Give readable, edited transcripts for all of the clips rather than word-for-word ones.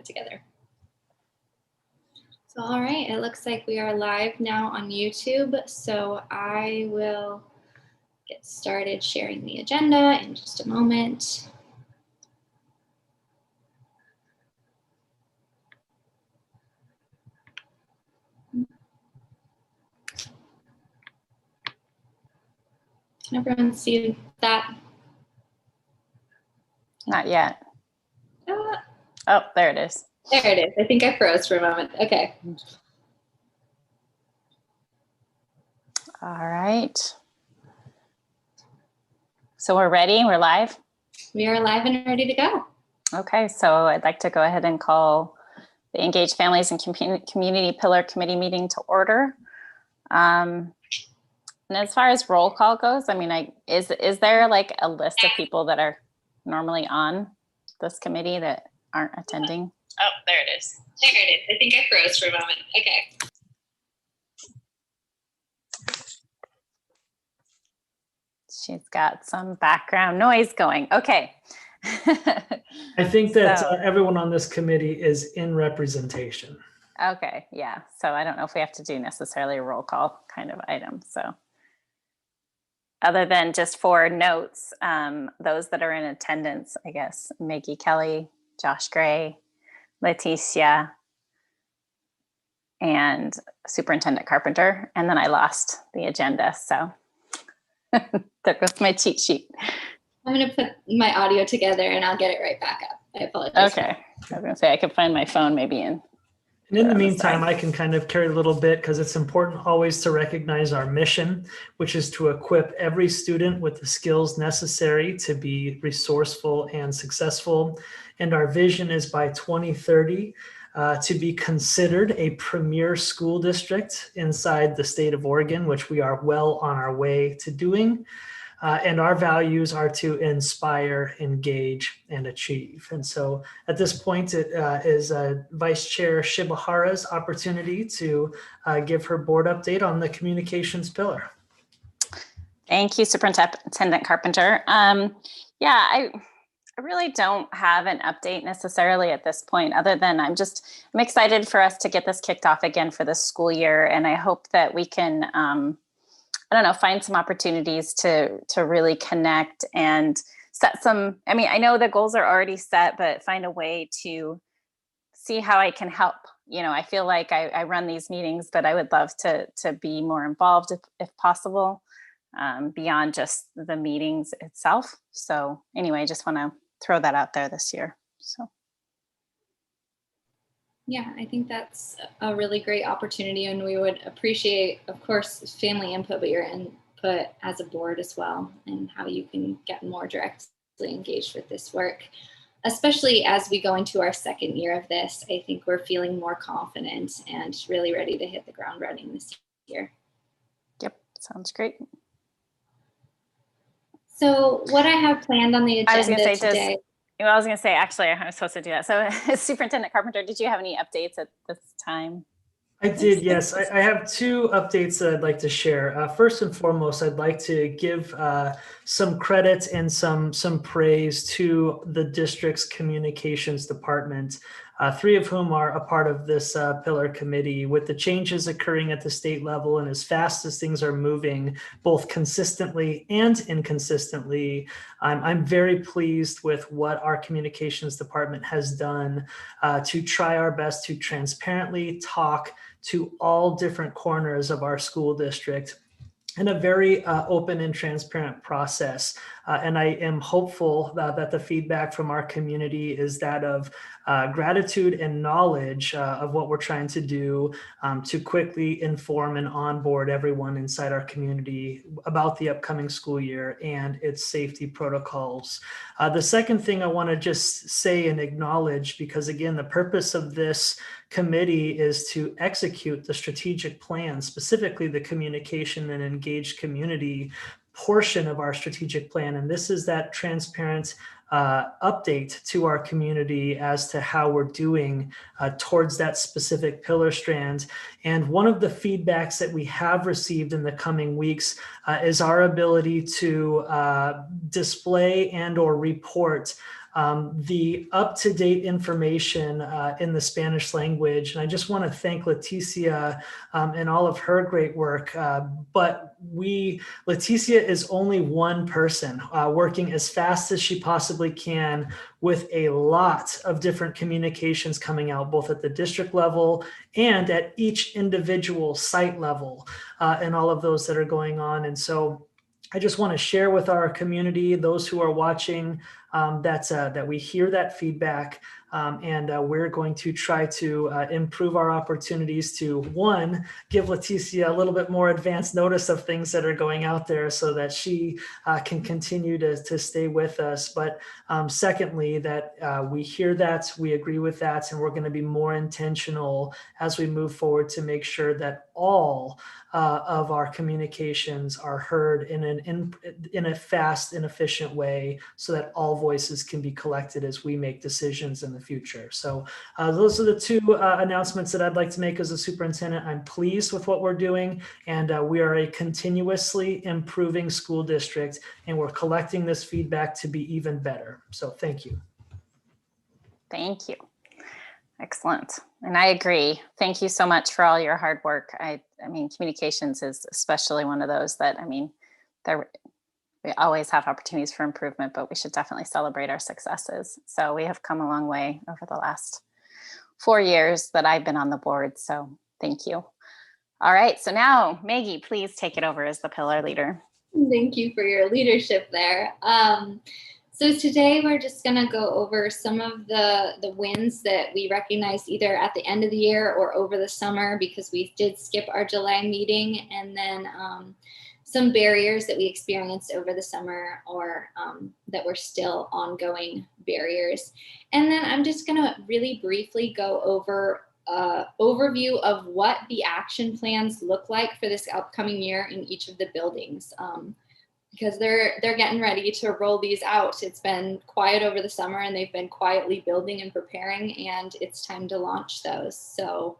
it together. So, all right, it looks like we are live now on YouTube. So I will get started sharing the agenda in just a moment. Can everyone see that? Not yet. Oh, there it is. There it is. I think I froze for a moment. Okay. All right. So we're ready. We're live. We are live and ready to go. Okay. So I'd like to go ahead and call the Engaged Families and Community Pillar Committee meeting to order. And as far as roll call goes, I mean, is there like a list of people that are normally on this committee that aren't attending? Oh, there it is. There it is. I think I froze for a moment. Okay. She's got some background noise going. Okay. I think that everyone on this committee is in representation. Okay, yeah. So I don't know if we have to do necessarily a roll call kind of item. So other than just for notes, those that are in attendance, I guess, Maggie Kelly, Josh Gray, Leticia, and Superintendent Carpenter. And then I lost the agenda. So there goes my cheat sheet. I'm going to put my audio together and I'll get it right back up. I apologize. Okay. I was going to say I could find my phone maybe in. And in the meantime, I can kind of carry a little bit because it's important always to recognize our mission, which is to equip every student with the skills necessary to be resourceful and successful. And our vision is by 2030 to be considered a premier school district inside the state of Oregon, which we are well on our way to doing. And our values are to inspire, engage, and achieve. And so at this point, it is Vice Chair Shibahara's opportunity to give her board update on the communications pillar. Thank you, Superintendent Carpenter. Yeah, I really don't have an update necessarily at this point, other than I'm excited for us to get this kicked off again for this school year. And I hope that we can, I don't know, find some opportunities to really connect and set some, I mean, I know the goals are already set, but find a way to see how I can help. You know, I feel like I run these meetings, but I would love to be more involved if possible, beyond just the meetings itself. So anyway, I just want to throw that out there this year. So. Yeah, I think that's a really great opportunity, and we would appreciate, of course, family input, but your input as a board as well, and how you can get more directly engaged with this work. Especially as we go into our second year of this, I think we're feeling more confident and really ready to hit the ground running this year. Yep, sounds great. So what I have planned on the agenda I was going to say, today. I was going to say, actually, I'm supposed to do that. So Superintendent Carpenter, did you have any updates at this time? I did, yes. I have two updates that I'd like to share. First and foremost, I'd like to give some credit and some praise to the district's communications department, three of whom are a part of this pillar committee. With the changes occurring at the state level and as fast as things are moving, both consistently and inconsistently, I'm very pleased with what our communications department has done to try our best to transparently talk to all different corners of our school district in a very open and transparent process. And I am hopeful that the feedback from our community is that of gratitude and knowledge of what we're trying to do to quickly inform and onboard everyone inside our community about the upcoming school year and its safety protocols. The second thing I want to just say and acknowledge, because again, the purpose of this committee is to execute the strategic plan, specifically the communication and engaged community portion of our strategic plan. And this is that transparent update to our community as to how we're doing towards that specific pillar strand. And one of the feedbacks that we have received in the coming weeks is our ability to display and or report the up-to-date information in the Spanish language. And I just want to thank Leticia and all of her great work. But Leticia is only one person working as fast as she possibly can with a lot of different communications coming out, both at the district level and at each individual site level, and all of those that are going on. And so I just want to share with our community, those who are watching, that we hear that feedback, and we're going to try to improve our opportunities to, one, give Leticia a little bit more advance notice of things that are going out there so that she can continue to stay with us. But secondly, that we hear that, we agree with that, and we're going to be more intentional as we move forward to make sure that all of our communications are heard in a fast and efficient way so that all voices can be collected as we make decisions in the future. So those are the two announcements that I'd like to make as a superintendent. I'm pleased with what we're doing, and we are a continuously improving school district, and we're collecting this feedback to be even better. So thank you. Thank you. Excellent. And I agree. Thank you so much for all your hard work. I mean, communications is especially one of those that, I mean, we always have opportunities for improvement, but we should definitely celebrate our successes. So we have come a long way over the last 4 years that I've been on the board. So thank you. All right. So now, Maggie, please take it over as the pillar leader. Thank you for your leadership there. So today we're just going to go over some of the wins that we recognized either at the end of the year or over the summer, because we did skip our July meeting, and then some barriers that we experienced over the summer, or that were still ongoing barriers. And then I'm just going to really briefly go over overview of what the action plans look like for this upcoming year in each of the buildings. Because they're getting ready to roll these out. It's been quiet over the summer, and they've been quietly building and preparing, and it's time to launch those. So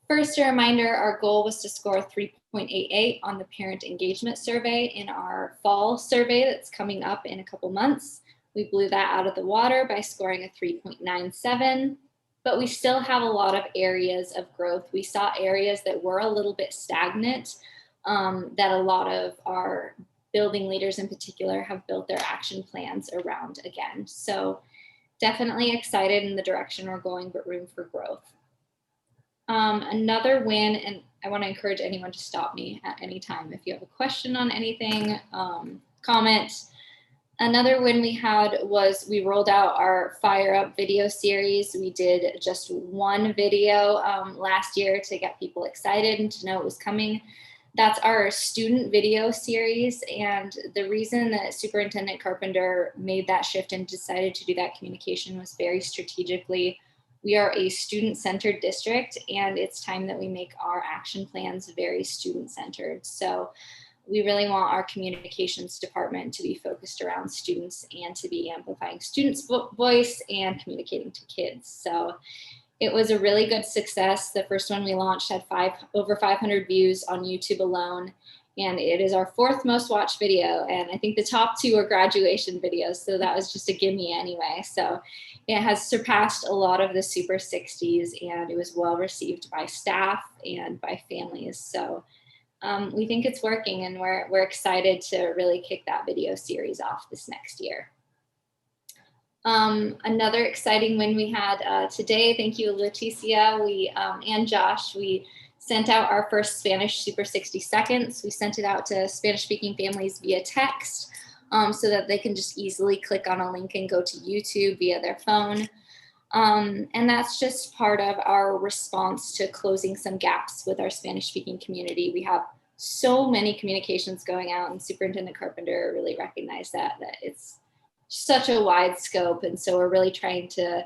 first, a reminder, our goal was to score 3.88 on the parent engagement survey in our fall survey that's coming up in a couple months. We blew that out of the water by scoring a 3.97, but we still have a lot of areas of growth. We saw areas that were a little bit stagnant, that a lot of our building leaders in particular have built their action plans around again. So definitely excited in the direction we're going, but room for growth. Another win, and I want to encourage anyone to stop me at any time if you have a question on anything, comment. Another win we had was we rolled out our Fire Up video series. We did just one video last year to get people excited and to know it was coming. That's our student video series. And the reason that Superintendent Carpenter made that shift and decided to do that communication was very strategically. We are a student-centered district, and it's time that we make our action plans very student-centered. So we really want our communications department to be focused around students and to be amplifying students' voice and communicating to kids. So it was a really good success. The first one we launched had over 500 views on YouTube alone, and it is our 4th most watched video. And I think the top 2 are graduation videos, so that was just a gimme anyway. So it has surpassed a lot of the Super 60s, and it was well received by staff and by families. So we think it's working, and we're excited to really kick that video series off this next year. Another exciting win we had today, thank you, Leticia, and Josh, we sent out our first Spanish Super 60 Seconds. We sent it out to Spanish-speaking families via text, so that they can just easily click on a link and go to YouTube via their phone. And that's just part of our response to closing some gaps with our Spanish-speaking community. We have so many communications going out, and Superintendent Carpenter really recognized that it's such a wide scope. And so we're really trying to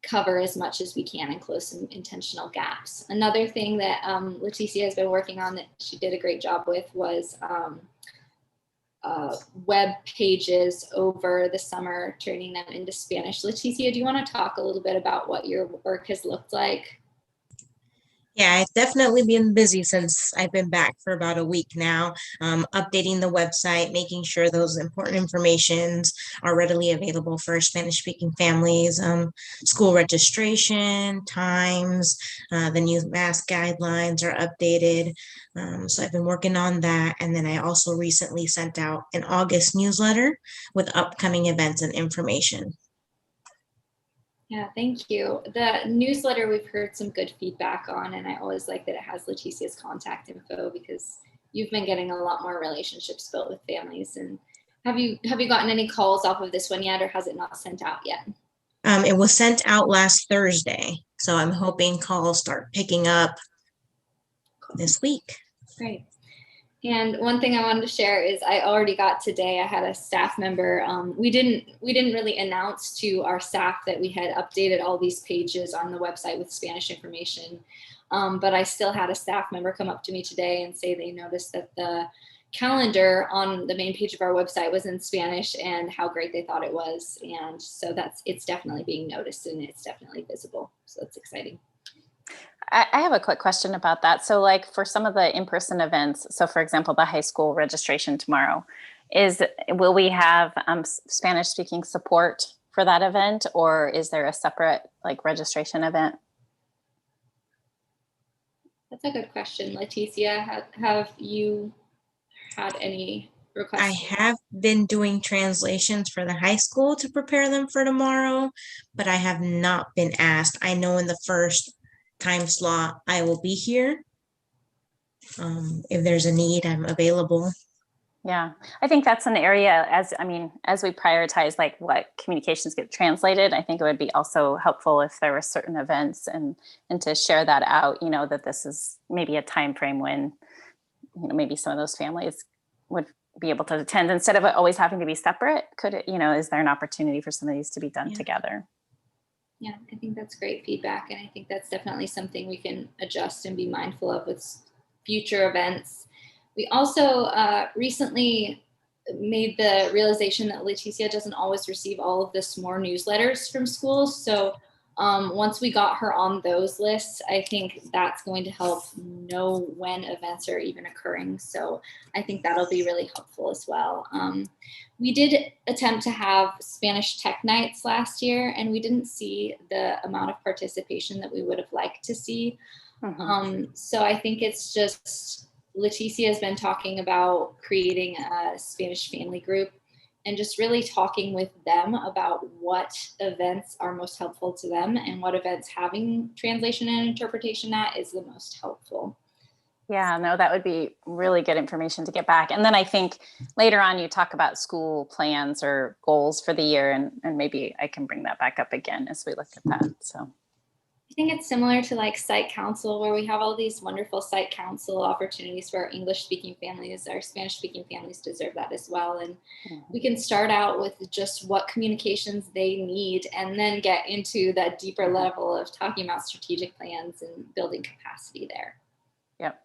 cover as much as we can and close some intentional gaps. Another thing that Leticia has been working on that she did a great job with was web pages over the summer, turning them into Spanish. Leticia, do you want to talk a little bit about what your work has looked like? Yeah, I've definitely been busy since I've been back for about a week now, updating the website, making sure those important informations are readily available for Spanish speaking families, school registration, times, the new mask guidelines are updated. So I've been working on that. And then I also recently sent out an August newsletter with upcoming events and information. Yeah, thank you. The newsletter we've heard some good feedback on, and I always like that it has Leticia's contact info because you've been getting a lot more relationships built with families. And have you gotten any calls off of this one yet, or has it not sent out yet? It was sent out last Thursday, so I'm hoping calls start picking up this week. Great. And one thing I wanted to share is I already got today, I had a staff member. We didn't really announce to our staff that we had updated all these pages on the website with Spanish information. But I still had a staff member come up to me today and say they noticed that the calendar on the main page of our website was in Spanish and how great they thought it was. And so it's definitely being noticed and it's definitely visible. So that's exciting. I have a quick question about that. So like for some of the in-person events, so for example, the high school registration tomorrow, will we have Spanish speaking support for that event, or is there a separate like registration event? That's a good question. Leticia, have you had any requests? I have been doing translations for the high school to prepare them for tomorrow, but I have not been asked. I know in the first time slot I will be here. If there's a need, I'm available. Yeah, I think that's an area as we prioritize like what communications get translated, I think it would be also helpful if there were certain events and to share that out, that this is maybe a time frame when, maybe some of those families would be able to attend instead of it always having to be separate. Could it, is there an opportunity for some of these to be done together? Yeah, I think that's great feedback. And I think that's definitely something we can adjust and be mindful of with future events. We also recently made the realization that Leticia doesn't always receive all of the SMORE newsletters from schools. So once we got her on those lists, I think that's going to help know when events are even occurring. So I think that'll be really helpful as well. We did attempt to have Spanish Tech Nights last year, and we didn't see the amount of participation that we would have liked to see. So I think it's just, Leticia has been talking about creating a Spanish family group and just really talking with them about what events are most helpful to them and what events having translation and interpretation at is the most helpful. Yeah, no, that would be really good information to get back. And then I think later on you talk about school plans or goals for the year, and maybe I can bring that back up again as we look at that. So I think it's similar to like site council, where we have all these wonderful site council opportunities for our English speaking families. Our Spanish speaking families deserve that as well. And we can start out with just what communications they need and then get into that deeper level of talking about strategic plans and building capacity there. Yep.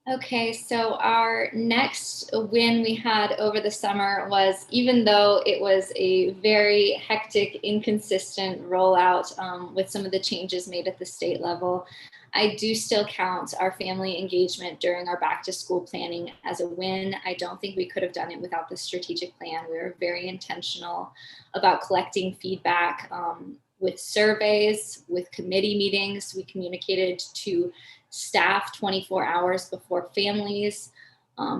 Okay, so our next win we had over the summer was, even though it was a very hectic, inconsistent rollout with some of the changes made at the state level, I do still count our family engagement during our back to school planning as a win. I don't think we could have done it without the strategic plan. We were very intentional about collecting feedback with surveys, with committee meetings. We communicated to staff 24 hours before families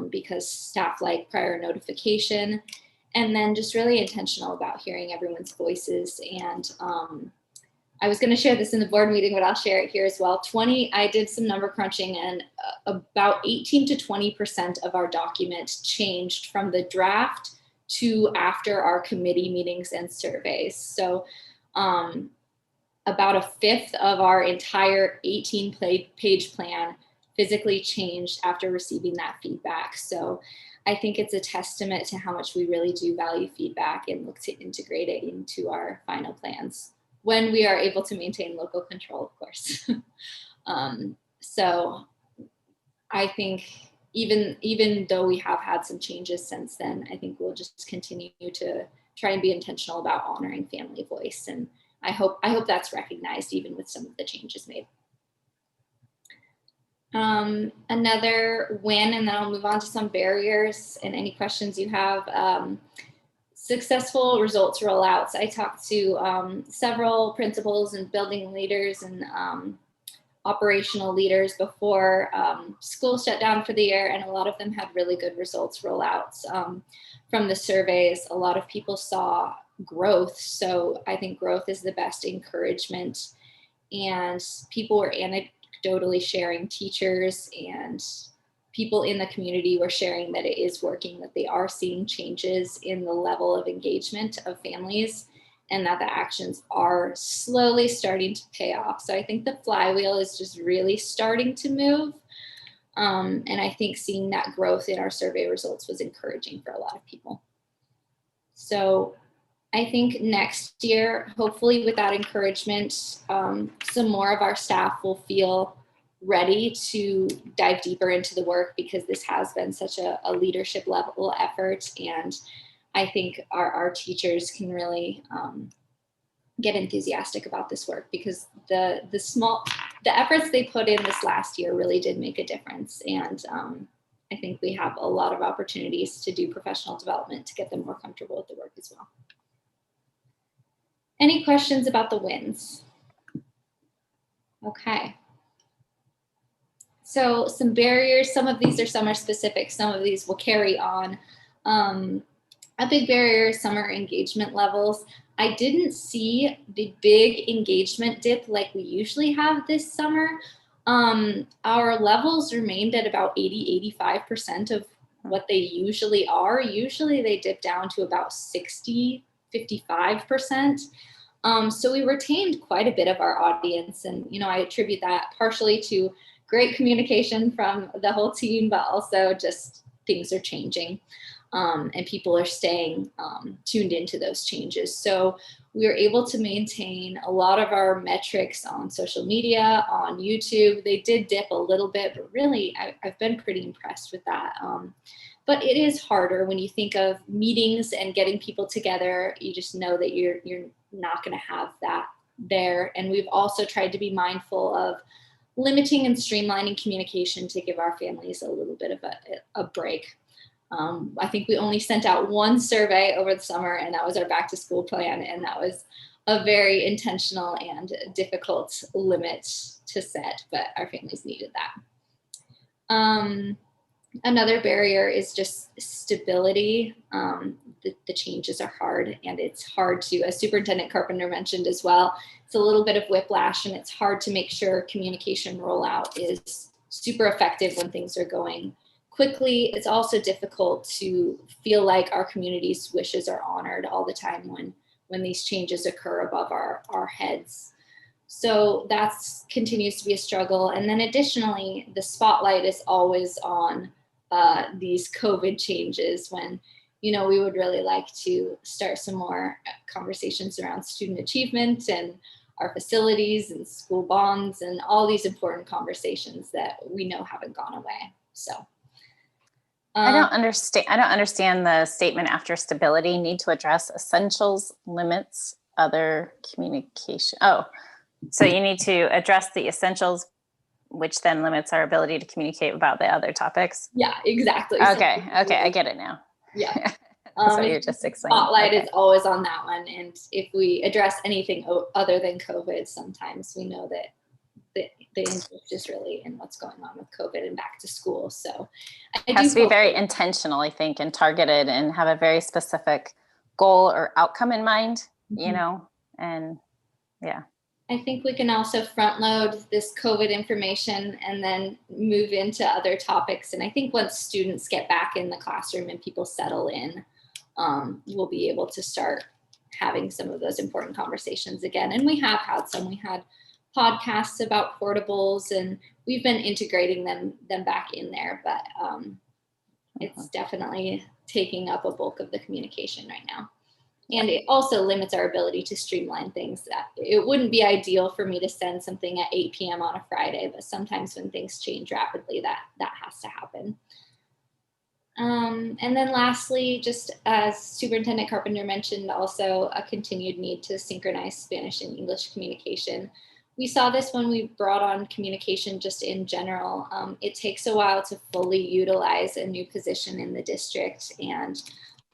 because staff like prior notification, and then just really intentional about hearing everyone's voices. And I was going to share this in the board meeting, but I'll share it here as well. I did some number crunching, and about 18 to 20% of our document changed from the draft to after our committee meetings and surveys. So about a fifth of our entire 18-page plan physically changed after receiving that feedback. So I think it's a testament to how much we really do value feedback and look to integrate it into our final plans when we are able to maintain local control, of course. So I think even though we have had some changes since then, I think we'll just continue to try and be intentional about honoring family voice. And I hope that's recognized even with some of the changes made. Another win, and then I'll move on to some barriers and any questions you have. Successful results rollouts. I talked to several principals and building leaders and operational leaders before school shut down for the year, and a lot of them had really good results rollouts. From the surveys, a lot of people saw growth. So I think growth is the best encouragement. And people were anecdotally sharing, teachers and people in the community were sharing that it is working, that they are seeing changes in the level of engagement of families, and that the actions are slowly starting to pay off. So I think the flywheel is just really starting to move. And I think seeing that growth in our survey results was encouraging for a lot of people. So I think next year, hopefully with that encouragement, some more of our staff will feel ready to dive deeper into the work, because this has been such a leadership level effort. And I think our teachers can really get enthusiastic about this work, because the efforts they put in this last year really did make a difference. And I think we have a lot of opportunities to do professional development to get them more comfortable with the work as well. Any questions about the wins? Okay. So some barriers, some of these are summer specific, some of these will carry on. A big barrier is summer engagement levels. I didn't see the big engagement dip like we usually have this summer. Our levels remained at about 80–85% of what they usually are. Usually they dip down to about 60–55%. So we retained quite a bit of our audience, and I attribute that partially to great communication from the whole team, but also just things are changing, and people are staying tuned into those changes. So we were able to maintain a lot of our metrics on social media, on YouTube. They did dip a little bit, but really I've been pretty impressed with that. But it is harder when you think of meetings and getting people together. You just know that you're not going to have that there. And we've also tried to be mindful of limiting and streamlining communication to give our families a little bit of a break. I think we only sent out one survey over the summer, and that was our back to school plan. And that was a very intentional and difficult limit to set, but our families needed that. Another barrier is just stability. The changes are hard, and it's hard to, as Superintendent Carpenter mentioned as well, it's a little bit of whiplash, and it's hard to make sure communication rollout is super effective when things are going quickly. It's also difficult to feel like our community's wishes are honored all the time when these changes occur above our heads. So that continues to be a struggle. And then additionally, the spotlight is always on these COVID changes, when we would really like to start some more conversations around student achievement and our facilities and school bonds and all these important conversations that we know haven't gone away. So I don't understand the statement after stability, need to address essentials, limits, other communication. Oh, so you need to address the essentials, which then limits our ability to communicate about the other topics. Yeah, exactly. Okay, I get it now. Yeah. So you're just explaining. Spotlight is always on that one. And if we address anything other than COVID, sometimes we know that the interest is really in what's going on with COVID and back to school. So it has to be very intentional, I think, and targeted, and have a very specific goal or outcome in mind, and yeah. I think we can also front load this COVID information and then move into other topics. And I think once students get back in the classroom and people settle in, we'll be able to start having some of those important conversations again. And we have had some. We had podcasts about portables, and we've been integrating them back in there. But it's definitely taking up a bulk of the communication right now. And it also limits our ability to streamline things. That it wouldn't be ideal for me to send something at 8 p.m. on a Friday, but sometimes when things change rapidly, that has to happen. And then lastly, just as Superintendent Carpenter mentioned, also a continued need to synchronize Spanish and English communication. we saw this when we brought on communication just in general. It takes a while to fully utilize a new position in the district. And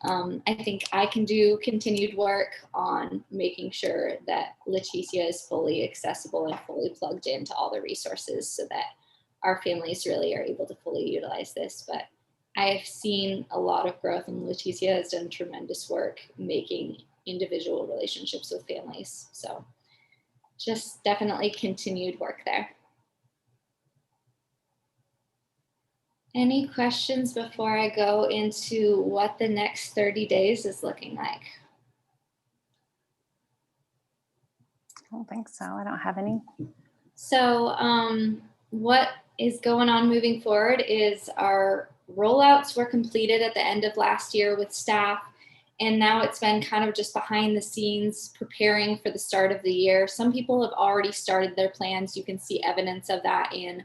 I think I can do continued work on making sure that Leticia is fully accessible and fully plugged into all the resources so that our families really are able to fully utilize this. But I've seen a lot of growth, and Leticia has done tremendous work making individual relationships with families. So just definitely continued work there. Any questions before I go into what the next 30 days is looking like? I don't think so. I don't have any. So what is going on moving forward is our rollouts were completed at the end of last year with staff. And now it's been kind of just behind the scenes preparing for the start of the year. Some people have already started their plans. You can see evidence of that in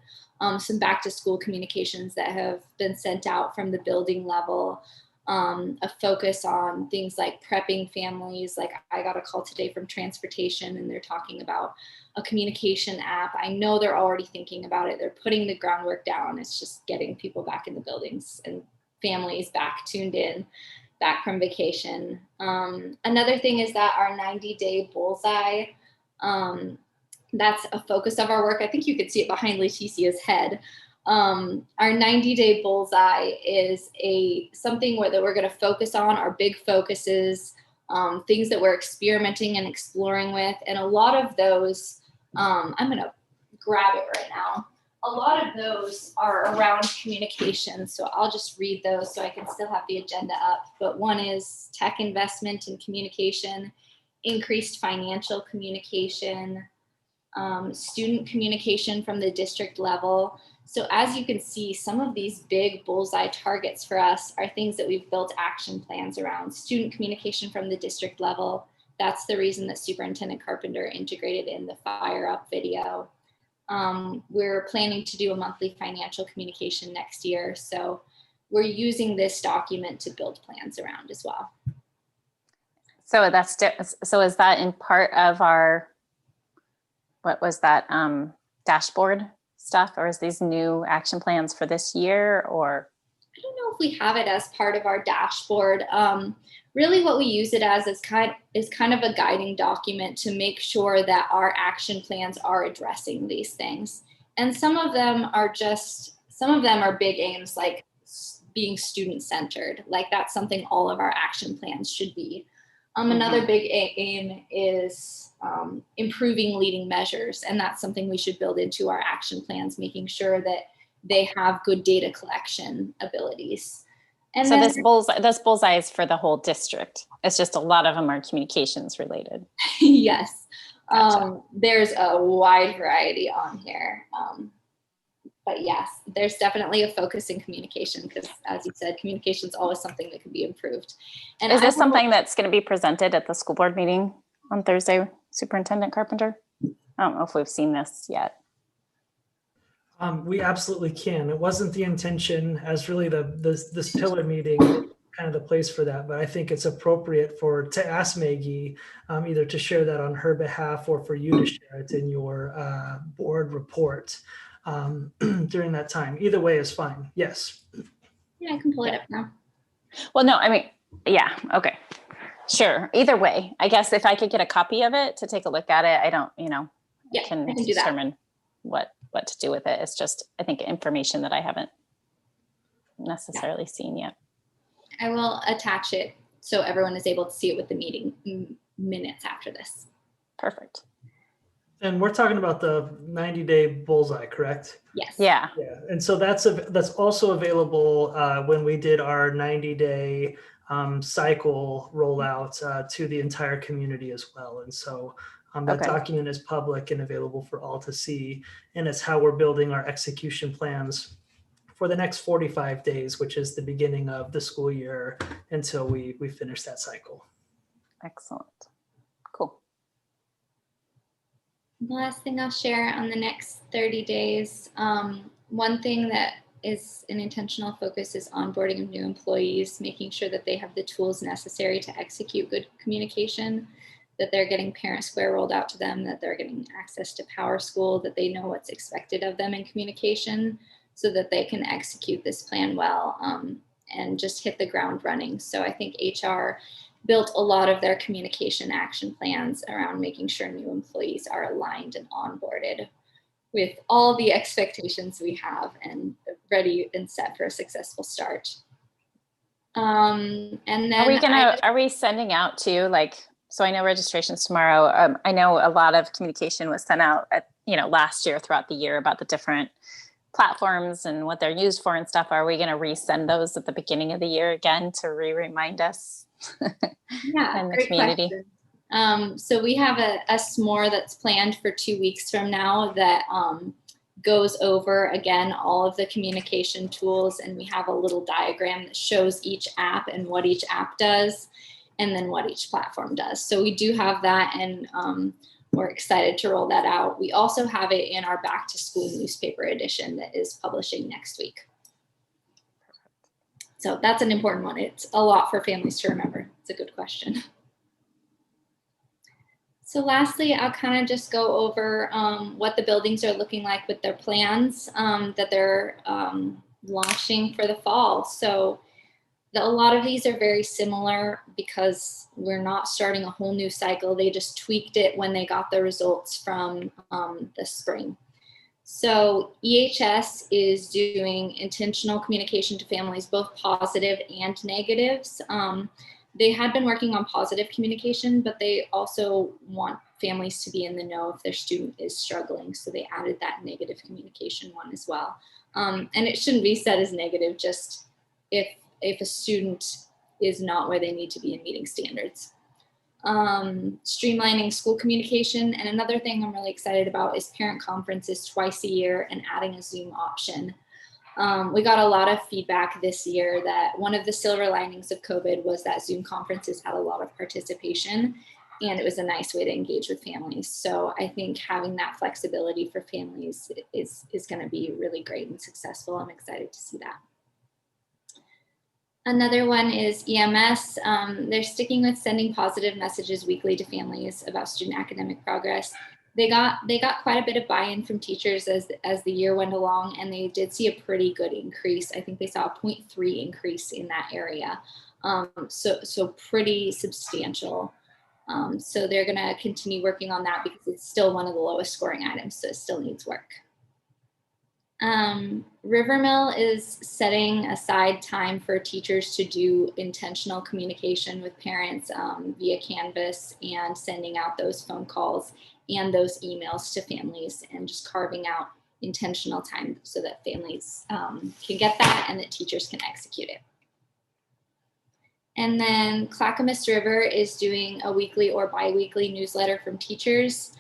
some back to school communications that have been sent out from the building level. A focus on things like prepping families. Like I got a call today from transportation and they're talking about a communication app. I know they're already thinking about it. They're putting the groundwork down. It's just getting people back in the buildings and families back tuned in, back from vacation. Another thing is that our 90-day bullseye, that's a focus of our work. I think you could see it behind Leticia's head. Our 90-day bullseye is something that we're going to focus on, our big focuses, things that we're experimenting and exploring with. And a lot of those, I'm going to grab it right now. A lot of those are around communication. So I'll just read those so I can still have the agenda up. But one is tech investment in communication, increased financial communication, student communication from the district level. So as you can see, some of these big bullseye targets for us are things that we've built action plans around. Student communication from the district level. That's the reason that Superintendent Carpenter integrated in the Fire Up video. We're planning to do a monthly financial communication next year. So we're using this document to build plans around as well. So is that in part of our, what was that, dashboard stuff, or is these new action plans for this year, or? I don't know if we have it as part of our dashboard. Really what we use it as is kind of a guiding document to make sure that our action plans are addressing these things. And some of them are big aims, like being student-centered. Like that's something all of our action plans should be. Another big aim is improving leading measures. And that's something we should build into our action plans, making sure that they have good data collection abilities. And so then, this bullseye is for the whole district. It's just a lot of them are communications related. yes. Gotcha. There's a wide variety on here. But yes, there's definitely a focus in communication because, as you said, communication is always something that can be improved. And is this something that's going to be presented at the school board meeting on Thursday, Superintendent Carpenter? I don't know if we've seen this yet. We absolutely can. It wasn't the intention as really this pillar meeting, kind of the place for that, but I think it's appropriate to ask Maggie either to share that on her behalf or for you to share it in your board report during that time. Either way is fine. Yes. Yeah, I can pull it up now. Well, no, I mean, yeah, okay. Sure. Either way, I guess if I could get a copy of it to take a look at it, I don't, Yeah, I can do that. determine what to do with it. It's just, I think, information that I haven't necessarily seen yet. I will attach it so everyone is able to see it with the meeting minutes after this. Perfect. And we're talking about the 90-day bullseye, correct? Yes. Yeah. Yeah. And so that's also available when we did our 90-day cycle rollout to the entire community as well. And so that document is public and available for all to see. And it's how we're building our execution plans for the next 45 days, which is the beginning of the school year until we finish that cycle. Excellent. Cool. The last thing I'll share on the next 30 days, one thing that is an intentional focus is onboarding of new employees, making sure that they have the tools necessary to execute good communication. that they're getting Parent Square rolled out to them, that they're getting access to Power School, that they know what's expected of them in communication so that they can execute this plan well, and just hit the ground running. So I think HR built a lot of their communication action plans around making sure new employees are aligned and onboarded with all the expectations we have and ready and set for a successful start. And then are we sending out to, like, so I know registration's tomorrow. I know a lot of communication was sent out at, last year throughout the year about the different platforms and what they're used for and stuff. Are we going to resend those at the beginning of the year again to remind us? Yeah, and the community. So we have a s'more that's planned for 2 weeks from now that goes over again all of the communication tools, and we have a little diagram that shows each app and what each app does and then what each platform does. So we do have that, and we're excited to roll that out. We also have it in our back to school newspaper edition that is publishing next week. So that's an important one. It's a lot for families to remember. It's a good question. So lastly, I'll kind of just go over what the buildings are looking like with their plans that they're launching for the fall. So a lot of these are very similar because we're not starting a whole new cycle. They just tweaked it when they got the results from the spring. So EHS is doing intentional communication to families, both positive and negatives. They had been working on positive communication, but they also want families to be in the know if their student is struggling. So they added that negative communication one as well. And it shouldn't be said as negative, just if a student is not where they need to be in meeting standards. Streamlining school communication. And another thing I'm really excited about is parent conferences twice a year and adding a Zoom option. We got a lot of feedback this year that one of the silver linings of COVID was that Zoom conferences had a lot of participation, and it was a nice way to engage with families. So I think having that flexibility for families is going to be really great and successful. I'm excited to see that. Another one is EMS. They're sticking with sending positive messages weekly to families about student academic progress. They got quite a bit of buy-in from teachers as the year went along, and they did see a pretty good increase. I think they saw a 0.3 increase in that area. So pretty substantial. So they're gonna continue working on that because it's still one of the lowest scoring items, so it still needs work. Rivermill is setting aside time for teachers to do intentional communication with parents via Canvas and sending out those phone calls and those emails to families, and just carving out intentional time so that families can get that and that teachers can execute it. And then Clackamas River is doing a weekly or bi-weekly newsletter from teachers,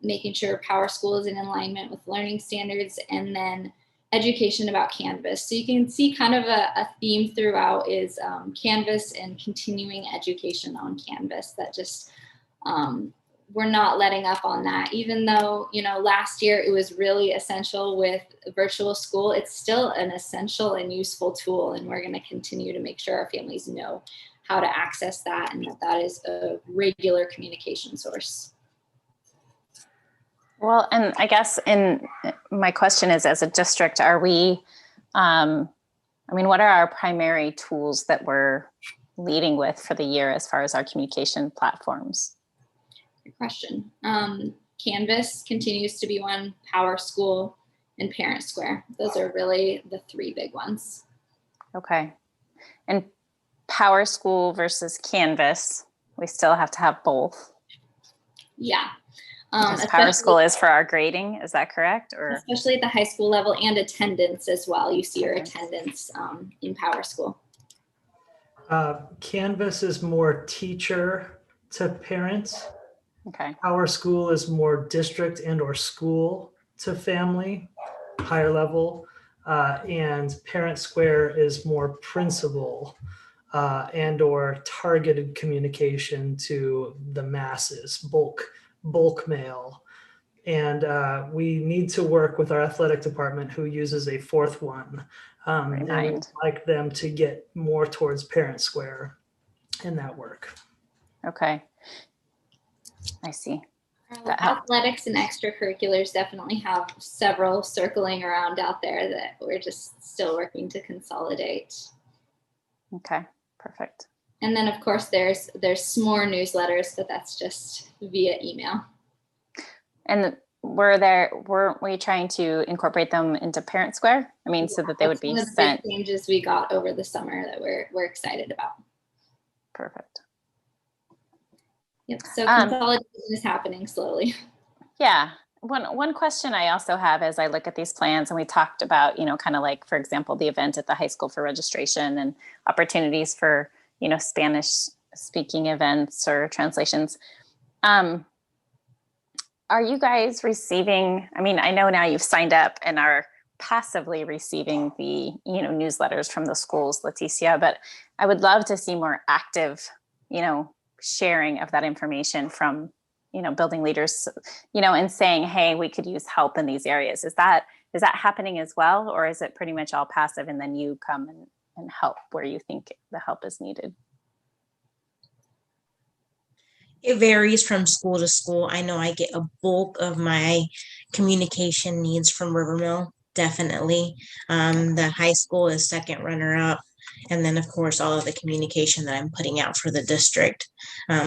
making sure Power School is in alignment with learning standards, and then education about Canvas. So you can see kind of a theme throughout is Canvas and continuing education on Canvas. That just, we're not letting up on that. Even though, last year it was really essential with virtual school, it's still an essential and useful tool. And we're gonna continue to make sure our families know how to access that and that is a regular communication source. Well, and I guess my question is, as a district, are we, what are our primary tools that we're leading with for the year as far as our communication platforms? Good question. Canvas continues to be one, Power School, and Parent Square. Those are really the three big ones. Okay. And Power School versus Canvas, we still have to have both. Yeah. Power School is for our grading, is that correct? Or especially at the high school level, and attendance as well. You see your attendance in Power School. Canvas is more teacher to parents. Okay. Power School is more district and or school to family, higher level. And Parent Square is more principal and or targeted communication to the masses, bulk mail. And we need to work with our athletic department, who uses a fourth one. And we'd like them to get more towards Parent Square in that work. Okay. I see. Our athletics and extracurriculars definitely have several circling around out there that we're just still working to consolidate. Okay, perfect. And then of course there's more newsletters, but that's just via email. And weren't we trying to incorporate them into Parent Square? I mean, so that they would be one of the sent. big changes we got over the summer that we're excited about. Perfect. Yep. So consolidation is happening slowly. Yeah. One question I also have as I look at these plans, and we talked about, kind of like, for example, the event at the high school for registration and opportunities for, Spanish speaking events or translations. Are you guys receiving, I know now you've signed up and are passively receiving the, newsletters from the schools, Leticia, but I would love to see more active, sharing of that information from, building leaders, and saying, hey, we could use help in these areas. Is that happening as well? Or is it pretty much all passive and then you come and help where you think the help is needed? It varies from school to school. I know I get a bulk of my communication needs from Rivermill, definitely. The high school is second runner up. And then, of course, all of the communication that I'm putting out for the district.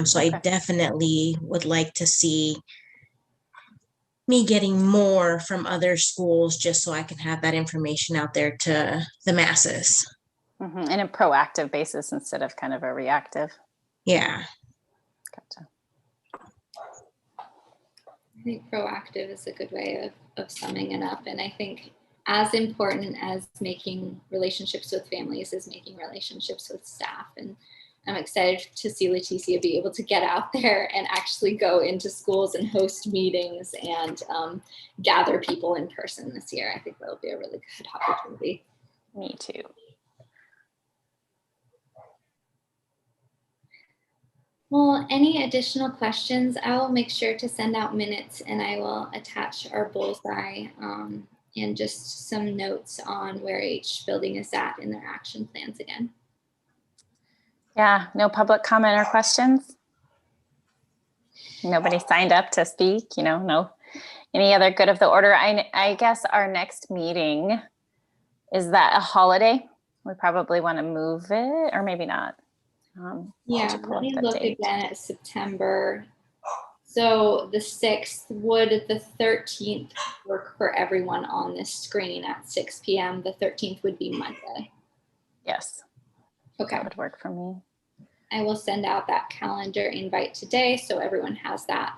So I definitely would like to see me getting more from other schools just so I can have that information out there to the masses. Mm-hmm. And a proactive basis instead of kind of a reactive. Yeah. Gotcha. I think proactive is a good way of summing it up. And I think as important as making relationships with families is making relationships with staff. And I'm excited to see Leticia be able to get out there and actually go into schools and host meetings and gather people in person this year. I think that'll be a really good opportunity. Me too. Well, any additional questions, I will make sure to send out minutes and I will attach our bullseye and just some notes on where each building is at in their action plans again. Yeah, no public comment or questions? Nobody signed up to speak, no. Any other good of the order? I guess our next meeting, is that a holiday? We probably want to move it or maybe not. Yeah, let me look again at September. So the 6th, would the 13th work for everyone on this screen at 6 p.m.? The 13th would be Monday. Yes. Okay. That would work for me. I will send out that calendar invite today so everyone has that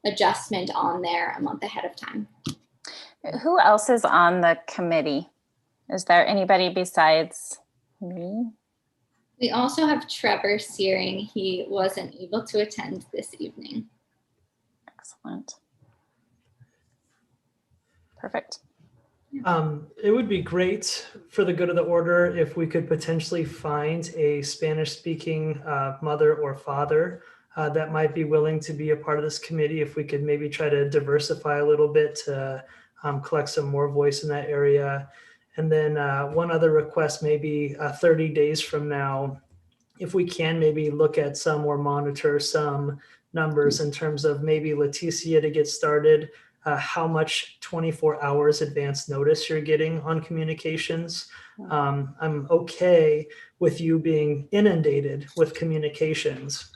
adjustment on there a month ahead of time. Who else is on the committee? Is there anybody besides me? We also have Trevor Searing. He wasn't able to attend this evening. Excellent. Perfect. It would be great for the good of the order if we could potentially find a Spanish-speaking mother or father that might be willing to be a part of this committee. If we could maybe try to diversify a little bit to collect some more voice in that area. And then one other request, maybe 30 days from now, if we can maybe look at some or monitor some numbers in terms of maybe Leticia to get started, how much 24 hours advance notice you're getting on communications. I'm okay with you being inundated with communications.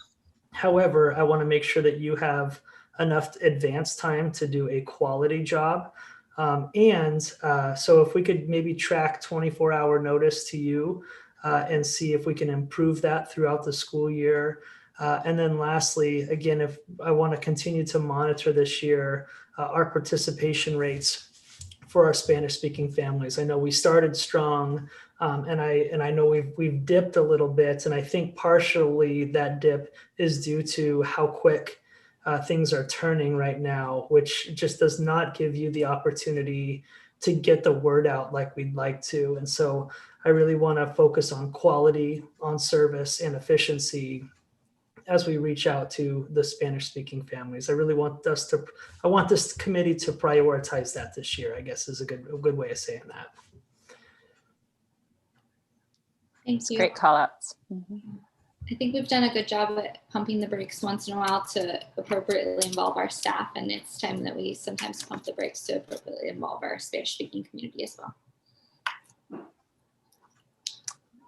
However, I want to make sure that you have enough advance time to do a quality job. So if we could maybe track 24-hour notice to you and see if we can improve that throughout the school year. And then lastly, again, if I want to continue to monitor this year, our participation rates for our Spanish-speaking families. I know we started strong, and I know we've dipped a little bit, and I think partially that dip is due to how quick things are turning right now, which just does not give you the opportunity to get the word out like we'd like to. And so I really want to focus on quality, on service, and efficiency as we reach out to the Spanish-speaking families. I really want I want this committee to prioritize that this year, I guess is a good way of saying that. Thank you. Great call outs. Mm-hmm. I think we've done a good job at pumping the brakes once in a while to appropriately involve our staff, and it's time that we sometimes pump the brakes to appropriately involve our Spanish-speaking community as well.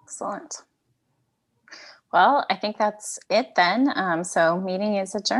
Excellent. Well, I think that's it then. So meeting is adjourned.